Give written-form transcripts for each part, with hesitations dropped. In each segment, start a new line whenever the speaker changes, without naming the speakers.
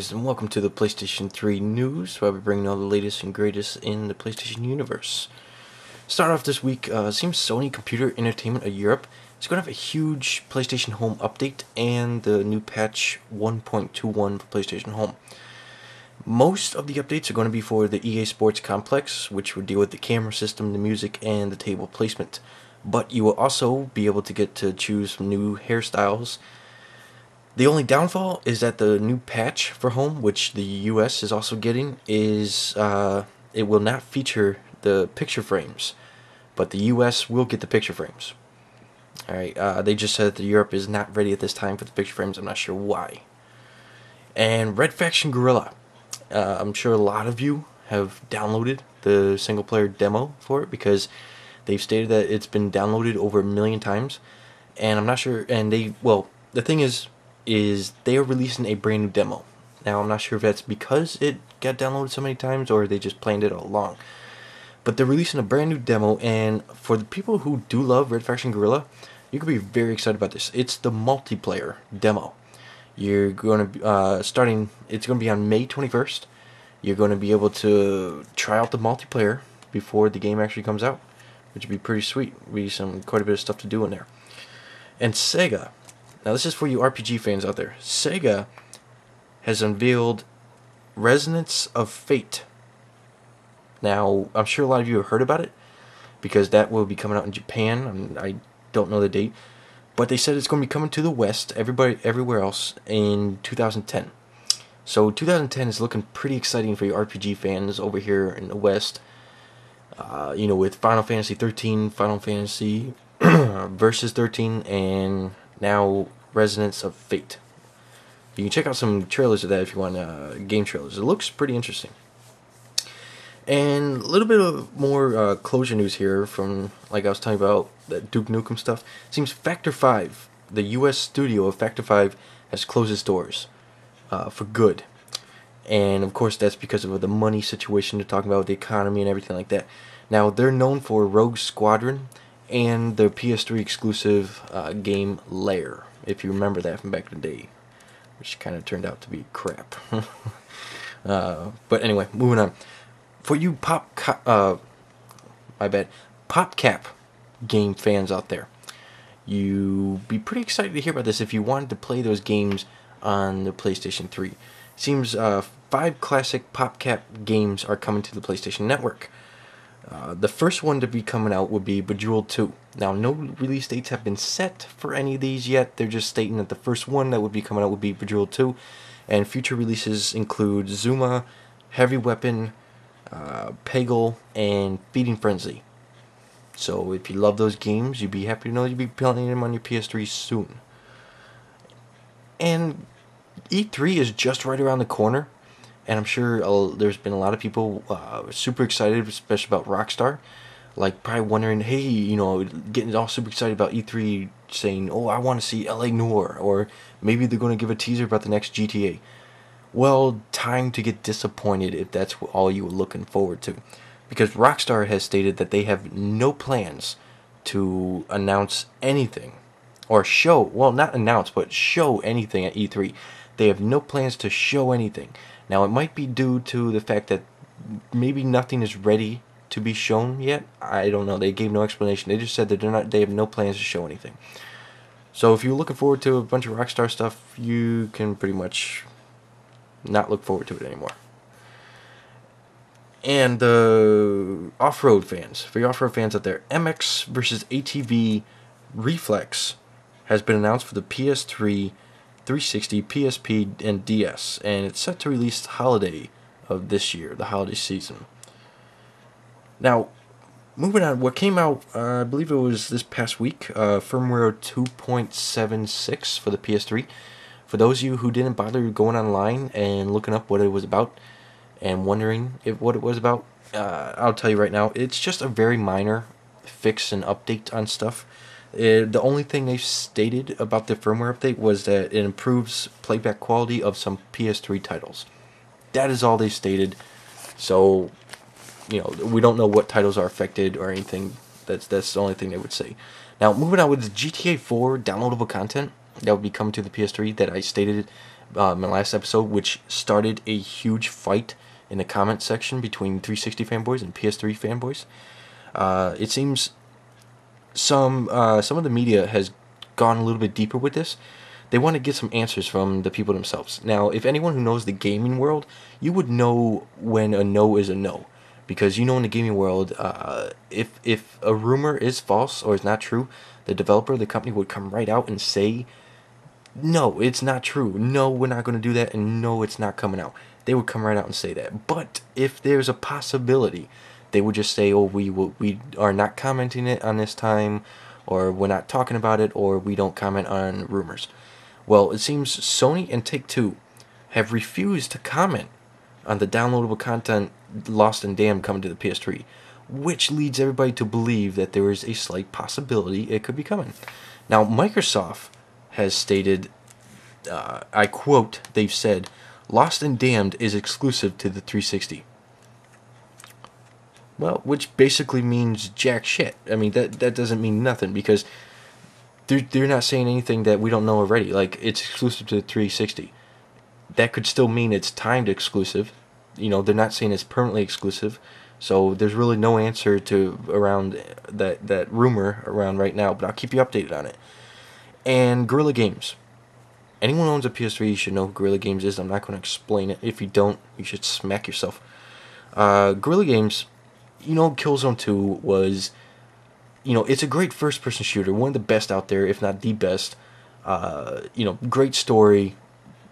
guys, and welcome to the PlayStation 3 news, where we bring all the latest and greatest in the PlayStation universe. Start off this week, seems Sony Computer Entertainment of Europe is going to have a huge PlayStation Home update and the new patch 1.21 for PlayStation Home. Most of the updates are going to be for the EA Sports Complex, which will deal with the camera system, the music, and the table placement. But you will also be able to get to choose some new hairstyles. The only downfall is that the new patch for Home, which the US is also getting, is it will not feature the picture frames, but the US will get the picture frames. Alright, they just said that Europe is not ready at this time for the picture frames. I'm not sure why. And Red Faction Guerrilla. I'm sure a lot of you have downloaded the single player demo for it because they've stated that it's been downloaded over 1 million times. And I'm not sure, and the thing is they are releasing a brand new demo. Now, I'm not sure if that's because it got downloaded so many times or they just planned it all along. But they're releasing a brand new demo, and for the people who do love Red Faction Guerrilla, you can be very excited about this. It's the multiplayer demo. You're going to it's going to be on May 21st. You're going to be able to try out the multiplayer before the game actually comes out, which would be pretty sweet. Be quite a bit of stuff to do in there. And Sega. Now, this is for you RPG fans out there. Sega has unveiled Resonance of Fate. Now, I'm sure a lot of you have heard about it, because that will be coming out in Japan. I don't know the date. But they said it's going to be coming to the West, everywhere else, in 2010. So 2010 is looking pretty exciting for you RPG fans over here in the West. With Final Fantasy 13, Final Fantasy Versus 13, and now Resonance of Fate. You can check out some trailers of that if you want, game trailers. It looks pretty interesting. And a little bit of more closure news here from, like I was talking about, that Duke Nukem stuff. It seems Factor 5, the US studio of Factor 5, has closed its doors for good. And of course that's because of the money situation they're talking about, the economy and everything like that. Now, they're known for Rogue Squadron and their PS3 exclusive game Lair, if you remember that from back in the day, which kind of turned out to be crap. But anyway, moving on. For you PopCap game fans out there, you'd be pretty excited to hear about this if you wanted to play those games on the PlayStation 3. Seems 5 classic PopCap games are coming to the PlayStation Network. The first one to be coming out would be Bejeweled 2. Now, no release dates have been set for any of these yet. They're just stating that the first one that would be coming out would be Bejeweled 2. And future releases include Zuma, Heavy Weapon, Peggle, and Feeding Frenzy. So if you love those games, you'd be happy to know you'll be playing them on your PS3 soon. And E3 is just right around the corner. And I'm sure there's been a lot of people super excited, especially about Rockstar. Like, probably wondering, hey, getting all super excited about E3, saying, oh, I want to see LA Noire. Or maybe they're going to give a teaser about the next GTA. Well, time to get disappointed if that's all you were looking forward to. Because Rockstar has stated that they have no plans to announce anything. Or show, well, not announce, but show anything at E3. They have no plans to show anything. Now, it might be due to the fact that maybe nothing is ready to be shown yet. I don't know. They gave no explanation. They just said that they have no plans to show anything. So if you're looking forward to a bunch of Rockstar stuff, you can pretty much not look forward to it anymore. And the off-road fans, for your off-road fans out there, MX vs ATV Reflex has been announced for the PS3, 360, PSP, and DS, and it's set to release holiday of this year, the holiday season. Now, moving on, what came out, I believe it was this past week, Firmware 2.76 for the PS3. For those of you who didn't bother going online and looking up what it was about and wondering what it was about, I'll tell you right now, it's just a very minor fix and update on stuff. The only thing they stated about the firmware update was that it improves playback quality of some PS3 titles. That is all they stated. So, we don't know what titles are affected or anything. That's the only thing they would say. Now, moving on with the GTA 4 downloadable content that will be coming to the PS3 that I stated my last episode, which started a huge fight in the comment section between 360 fanboys and PS3 fanboys. It seems some of the media has gone a little bit deeper with this. They want to get some answers from the people themselves. Now, if anyone who knows the gaming world, you would know when a no is a no. Because you know in the gaming world, if a rumor is false or is not true, the developer, the company would come right out and say, no, it's not true. No, we're not going to do that. And no, it's not coming out. They would come right out and say that. But if there's a possibility, they would just say, oh, we are not commenting it on this time, or we're not talking about it, or we don't comment on rumors. Well, it seems Sony and Take-Two have refused to comment on the downloadable content Lost and Damned coming to the PS3, which leads everybody to believe that there is a slight possibility it could be coming. Now, Microsoft has stated, I quote, they've said, Lost and Damned is exclusive to the 360. Well, which basically means jack shit. I mean, that doesn't mean nothing, because they're not saying anything that we don't know already. Like, it's exclusive to the 360. That could still mean it's timed exclusive. You know, they're not saying it's permanently exclusive. So there's really no answer to around that rumor around right now. But I'll keep you updated on it. And Guerrilla Games. Anyone who owns a PS3 should know who Guerrilla Games is. I'm not going to explain it. If you don't, you should smack yourself. Guerrilla Games, you know, Killzone 2 was, you know, it's a great first-person shooter, one of the best out there, if not the best. You know, great story,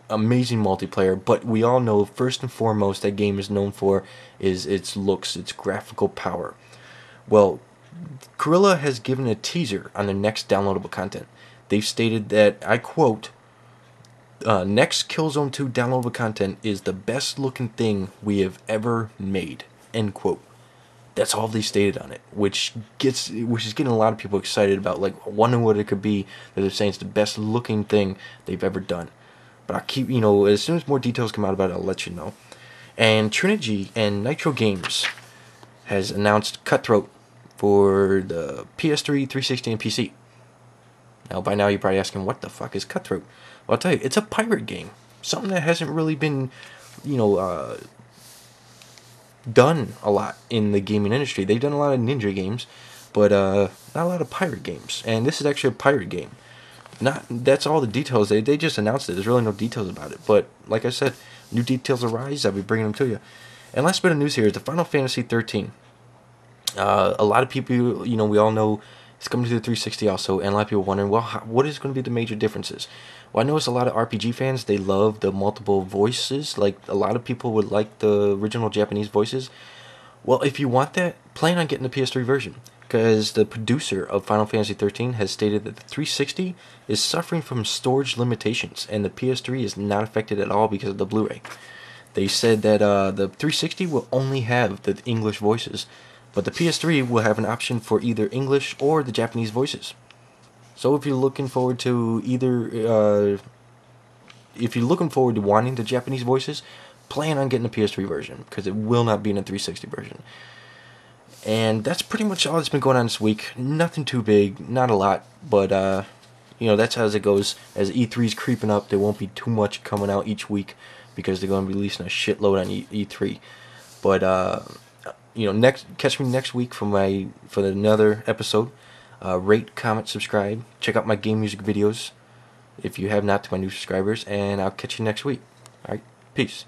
amazing multiplayer, but we all know, first and foremost, that game is known for is its looks, its graphical power. Well, Guerrilla has given a teaser on their next downloadable content. They've stated that, I quote, next Killzone 2 downloadable content is the best looking thing we have ever made, end quote. That's all they stated on it, which is getting a lot of people excited about, like, wondering what it could be, that they're saying it's the best looking thing they've ever done. But I'll keep, you know, as soon as more details come out about it, I'll let you know. And Trilogy and Nitro Games has announced Cutthroat for the PS3, 360, and PC. Now, by now, you're probably asking, what the fuck is Cutthroat? Well, I'll tell you, it's a pirate game. Something that hasn't really been, you know, done a lot in the gaming industry. They've done a lot of ninja games, but not a lot of pirate games. And this is actually a pirate game. That's all the details. They just announced it. There's really no details about it. But like I said, new details arise. I'll be bringing them to you. And last bit of news here is the Final Fantasy 13. A lot of people, you know, we all know it's coming to the 360 also, and a lot of people wondering, well, what is going to be the major differences? Well, I notice a lot of RPG fans, they love the multiple voices. Like, a lot of people would like the original Japanese voices. Well, if you want that, plan on getting the PS3 version, because the producer of Final Fantasy 13 has stated that the 360 is suffering from storage limitations, and the PS3 is not affected at all because of the Blu-ray. They said that the 360 will only have the English voices, but the PS3 will have an option for either English or the Japanese voices. So if you're looking forward to wanting the Japanese voices, plan on getting the PS3 version, because it will not be in the 360 version. And that's pretty much all that's been going on this week. Nothing too big, not a lot, but you know, that's how it goes. As E3's creeping up, there won't be too much coming out each week, because they're going to be releasing a shitload on E3. But you know, catch me next week for another episode. Rate, comment, subscribe. Check out my game music videos if you have not, to my new subscribers, and I'll catch you next week. Alright, peace.